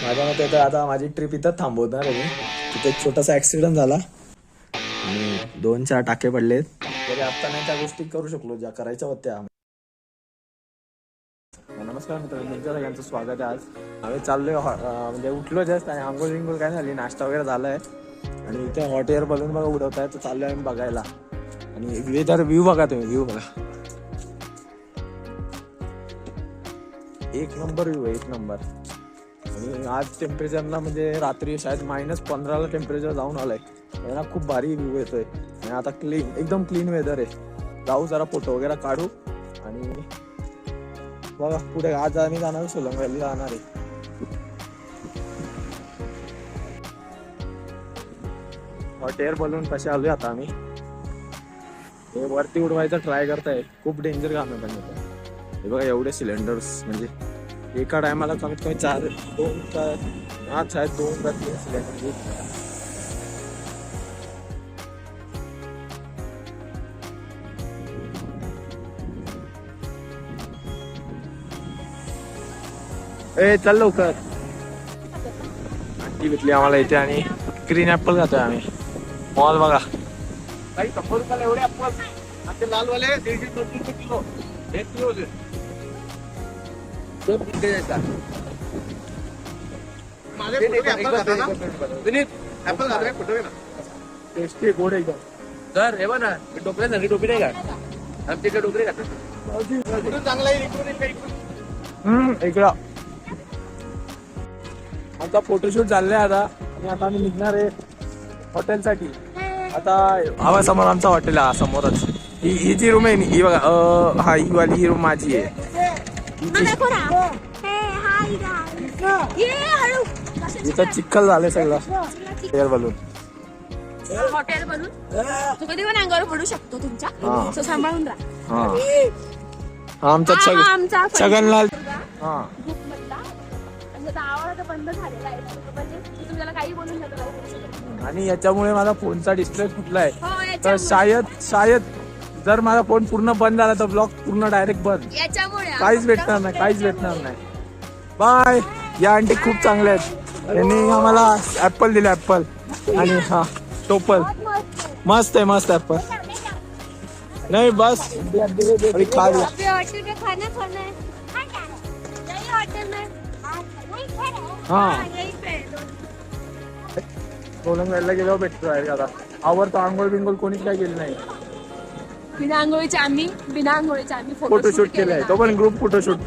माझ्या मते तर आता माझी ट्रिप इथं थांबवणार आहे मी. तिथे एक छोटासा ऍक्सिडेंट झाला आणि 2-4 टाके पडलेत. तरी आता नाही त्या गोष्टी करू शकलो ज्या करायच्या होत्या. नमस्कार मित्रांनो, तुमच्या सगळ्यांचं स्वागत आहे. आज आम्ही चाललोय म्हणजे उठलो जस्ट आणि आंघोळ विंघोळ काय झाली, नाश्ता वगैरे झालाय आणि इथे हॉट एअर बलून बघा उडवत आहे. तर चाललोय आम्ही बघायला. आणि वेदर व्ह्यू बघा तुम्ही, व्ह्यू बघा, एक नंबर व्ह्यू आहे, एक नंबर. आणि आज टेम्परेचरला म्हणजे रात्री शायद -15ला टेम्परेचर जाऊन आलंय. ना खूप भारी व्ह्यू येतोय आणि आता एकदम क्लीन वेदर आहे. जाऊ जरा फोटो वगैरे काढू आणि बघा पुढे. आज आम्ही जाणार सोलंग व्हॅलीला जाणार आहे. हॉट एअर बलून कसे आलोय आता आम्ही. हे वरती उडवायचा ट्राय करताय. खूप डेंजर काम आहे पण इथं. हे बघा एवढे सिलेंडर्स, म्हणजे एका टायमाला कमीत कमी 2 का 3 सिलेंडर. ए चल लवकर. आंटी भेटली आम्हाला इथे आणि ग्रीन ऍपल खातोय आम्ही. मॉल बघा. काही 100 रुपयाला एवढे ऍपल. ते लालवाले 150-200 किलो. 1 किलो होते. टेस्टी गोड एकदम. सर हे ना टोपल्यासाठी टोपी नाही का आमच्याकडे टोपली का चांगला इकडं आमचा फोटोशूट चाललाय आता आणि आता आम्ही निघणार आहे हॉटेलसाठी. आता हवा समोर आमचा हॉटेल आहे समोरच. ही जी रूम आहे ही बघा. हा ही वाली ही रूम माझी आहे. इथं चिखल झालंय सगळं. एअर बलून हॉटेल बनून तू कधी पण अंगावर पडू शकतो तुमच्या. सांभाळून राहा. हा आमचा छगनलाल. हा आवाज बंद झालेला आहे म्हणजे तुम्हाला काही बोलून शकतो. आणि याच्यामुळे माझा फोनचा डिस्प्ले फुटलाय. तर शायद जर माझा फोन पूर्ण बंद झाला तर ब्लॉग पूर्ण डायरेक्ट बंद. काहीच भेटणार नाही. बाय. या आंटी खूप चांगल्या आहेत. यांनी आम्हाला ऍपल दिले, ऍपल आणि हा टोपल. मस्त आहे ऍपल. नाही बस खा लिया. हा सोलंग व्हॅलीला गेल्यावर भेटतो आता. आवडतो आंघोळ बिंघोळ कोणीच काय केली नाही. बिना आंघोळीचे आम्ही फोटोशूट केलाय. तो पण ग्रुप फोटोशूट.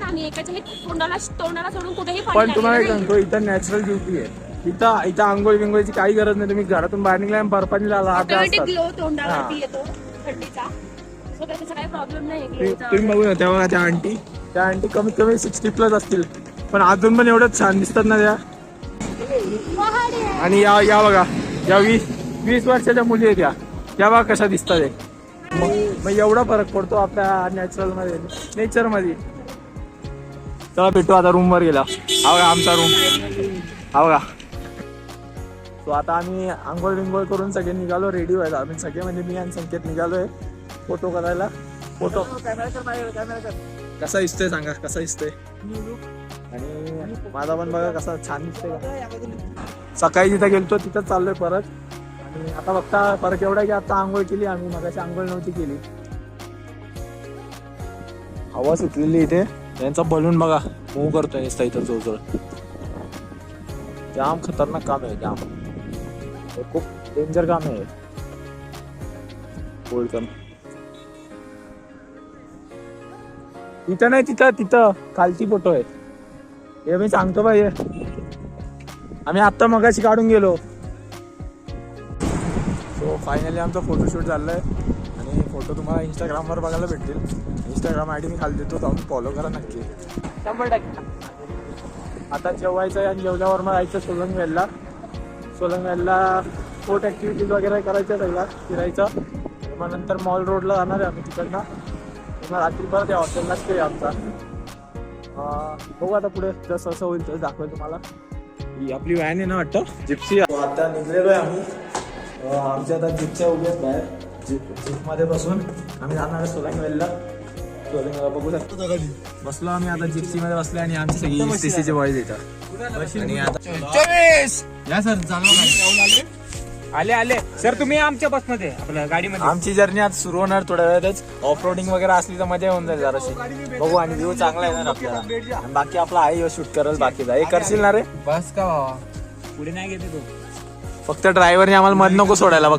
आणि एकाच्या तोंडाला सोडून कुठेही पण तुम्हाला एक सांगतो, इथं नॅचरल ब्युटी आहे. इथं आंघोळ बिंघोळीची काही गरज नाही. तुम्ही घरातून बाहेर निघल्या बर्फाने ग्लो तोंडाला येतो थंडीचा. काही प्रॉब्लेम नाही. तुम्ही बघू ना तेव्हा त्या आंटी कमीत कमी 60+ असतील, पण अजून पण एवढं छान दिसतात ना त्या. आणि या बघा, या 20 वर्षाच्या मुली आहेत त्या बघा कशा दिसतात. मग एवढा फरक पडतो आपल्या नेचर मध्ये. चला भेटू आता रूम वर गेला. हा बघा आमचा रूम. हा बघा. तो आता आम्ही आंघोळ विंघोळ करून सगळे निघालो रेडी व्हायला. आम्ही सगळे म्हणजे मी आणि संकेत निघालोय फोटो करायला. फोटो कसा दिसतोय सांगा, कसा दिसतोय. आणि माझा पण बघा कसा छान दिसतोय. सकाळी जिथं गेलतो तिथं चाललोय परत. आणि आता बघता फरक एवढा की आता आंघोळ केली आम्ही. मगाशी आंघोळ नव्हती केली. हवा सुटलेली इथे. यांचा बलून बघा मूव करतोय इथं जोरजोर. जाम खतरनाक काम आहे. जाम खूप डेंजर काम आहे. बोलकम तिथं नाही, तिथं खालची फोटो आहे. हे मी सांगतो पाहिजे. आम्ही आत्ता मगाशी काढून गेलो. सो फायनली आमचा फोटोशूट झालाय आणि फोटो तुम्हाला इंस्टाग्रामवर बघायला भेटतील. इंस्टाग्राम आयडी मी खाली देतो, जाऊन फॉलो करा नक्की. 100%. आता जेवायचं आहे आणि जेवल्यावर मग जायचं सोलंग व्हॅलीला स्पोर्ट ऍक्टिव्हिटीज वगैरे करायच्या सगळ्या फिरायचं. मग नंतर मॉल रोडला जाणार आहे आम्ही तिकडनं. मग रात्री परत या हॉटेलला स्टे आमचा. बघू आता पुढे जसं असं होईल तसं दाखवेल तुम्हाला. ही आपली व्हॅन आहे ना वाटतं, जिप्सी. आता निघलेलो आहे आम्ही. आमच्या आता जिप्च्या उभ्या आहेत बाहेर. जीपमध्ये बसून आम्ही जाणार आहे सोलंग व्हॅलीला. सोलिंगला बघू शकतो. बसलो आम्ही आता जिप्सी मध्ये बसलो आणि आमची सगळी सीसीचे बॉईज येतात आणि आता 24 या सर चालू आले आले सर तुम्ही आमच्या बसमध्ये आपल्या गाडीमध्ये. आमची जर्नी आज सुरू होणार थोड्या वेळातच. ऑफ रोडिंग वगैरे असली तर मजा होऊन जाईल जराशी. बघू आणि व्ह्यू चांगला येणार आपल्याला. आणि बाकी आपला आई शूट करेल बाकीचा. हे करशील ना रे? बस का बाबा पुढे नाही घेते तो. फक्त ड्रायव्हरने आम्हाला मध नको सोडायला बघ.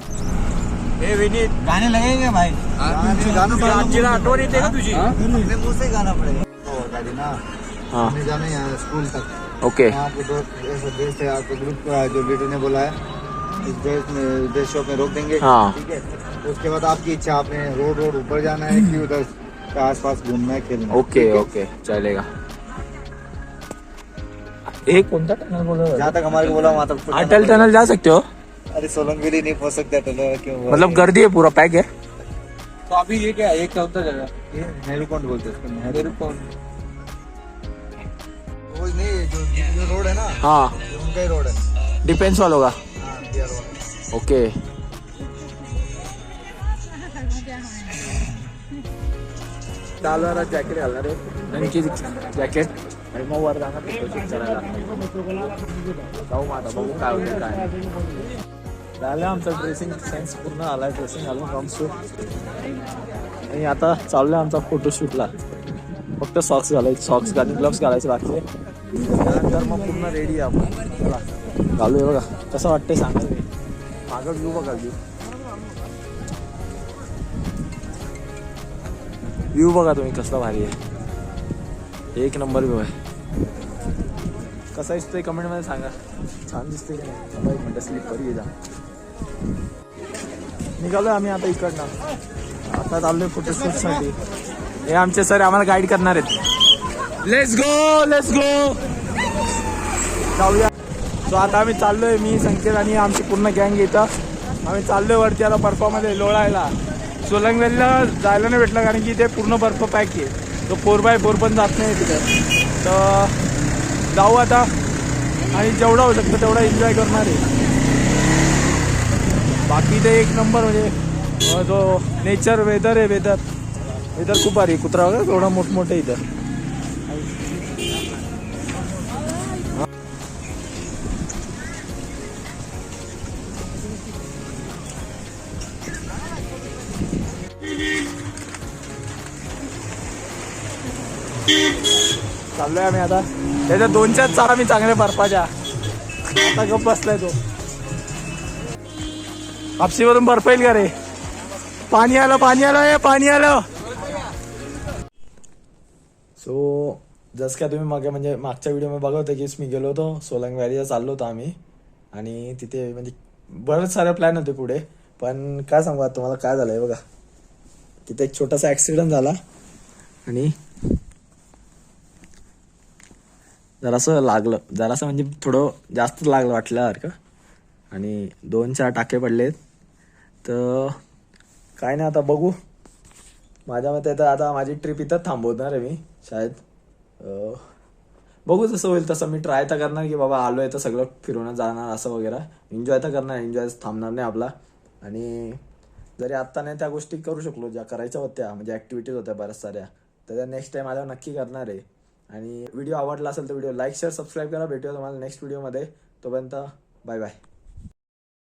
हे विनीत गाने लगेंगे भाई. आजीला आठवण येते का तुझी? अपने मुंह से गाना पड़ेगा. ओ गाड़ी ना हाँ हमें जाना है स्कूल तक. ओके. आपके दोस्त ऐसा दोस्त है आपके ग्रुप का जो लीडर ने बोला है इस देश शॉप में रोक देंगे. हाँ. ठीक है. उसके बाद आपकी इच्छा आपने रोड ऊपर जाना है कि उधर के आसपास घूमना है खेलना है. ओके ओके चलेगा. हे कोणता टनल बोल रहा जहाँ तक हमारे को बोला वहाँ तक. अटल टनल जा सकते हो? अरे सोलंग वैली नहीं पहुँच सकते टनल क्यों. मतलब गर्दी है पूरा पैक है. तो अभी ये क्या है? एक कौन सा जगह? ये नेहरू कौन बोलते हैं उसको. नेहरू कौन? वो नहीं जो रोड है ना हाँ ये उनका ही रोड है. डिफेंस वालों का. हाँ इंडिया रोड. ओके. जॅकेट घालणार आहे आणखी जॅकेट आणि मग वर जाणार फोटोशूट करायला. जाऊ मग आता बघू काय होतं काय नाही. झालं आमचा ड्रेसिंग सेन्स पूर्ण आलाय. ड्रेसिंग घालून कॉम्सूट आणि आता चाललोय आमचा फोटोशूटला. फक्त सॉक्स घालायचे. सॉक्स घालून ग्लव्स घालायचे बाकी. त्यानंतर मग पूर्ण रेडी आहे आपण. चला घालूया. बघा कसं वाटतंय सांगा. मागं व्ह्यू बघा. व्ह्यू बघा तुम्ही कसला भारी आहे. एक नंबर व्ह्यू आहे. कसा दिसतोय कमेंट मध्ये सांगा. छान दिसतोय की नाही. एक मिनटं स्लिपर ये जा. निघालोय आम्ही आता इकडनं. आता चाललोय फोटोशूट साठी. हे आमचे सर आम्हाला गाईड करणार आहेत. Let's go let's go. जाऊया. सो आता आम्ही चाललोय. मी संकेत आणि आमची पूर्ण गँग येतं. आम्ही चाललोय वरती आता बर्फामध्ये लोळायला. सोलंग व्हॅलीला जायला नाही भेटलं कारण की ते पूर्ण बर्फ पॅक आहे. तो 4x4 पण जात नाही तिथे. तर जाऊ आता आणि जेवढा होऊ शकतं तेवढा एन्जॉय करणार आहे. बाकी ते एक नंबर म्हणजे जो नेचर वेदर आहे. वेदर खूप भारी. कुत्रा वगैरे थोडा मोठमोठे इथं. चाललोय आम्ही आता. त्याच्या 2-4 चारा मी चांगल्या बर्फाच्या. आता गप बसलाय तो. कापशीवरून बर्फ येईल का रे. पाणी आलं पाणी आलं पाणी आलं. सो जसं काय तुम्ही म्हणजे मागच्या व्हिडिओमध्ये बघा होतं की मी गेलो होतो सोलंग व्हॅलीला. चाललो होतो आम्ही आणि तिथे म्हणजे बरेच सारे प्लॅन होते पुढे. पण काय सांगू तुम्हाला काय झालंय बघा. तिथे एक छोटासा ऍक्सिडेंट झाला आणि जरासं लागलं. जरासं म्हणजे थोडं जास्त लागलं वाटल्यासारखं आणि 2-4 टाके पडलेत. तर काय नाही आता बघू. माझ्या मते तर आता माझी ट्रिप इथं थांबवणार आहे मी शायद. बघू जसं होईल तसं. मी ट्राय तर करणार की बाबा आलो आहे तर सगळं फिरवण्यात जाणार असं वगैरे. एन्जॉय तर करणार. एन्जॉय थांबणार नाही आपला. आणि जरी आत्ता नाही त्या गोष्टी करू शकलो ज्या करायच्या होत्या म्हणजे ॲक्टिव्हिटीज होत्या बऱ्याच साऱ्या. तर त्या नेक्स्ट टाइम आल्यावर नक्की करणार आहे. आणि व्हिडिओ आवडला असेल तर व्हिडिओ लाईक शेअर सबस्क्राईब करा. भेटूया तुम्हाला नेक्स्ट व्हिडिओमध्ये. तोपर्यंत बाय बाय.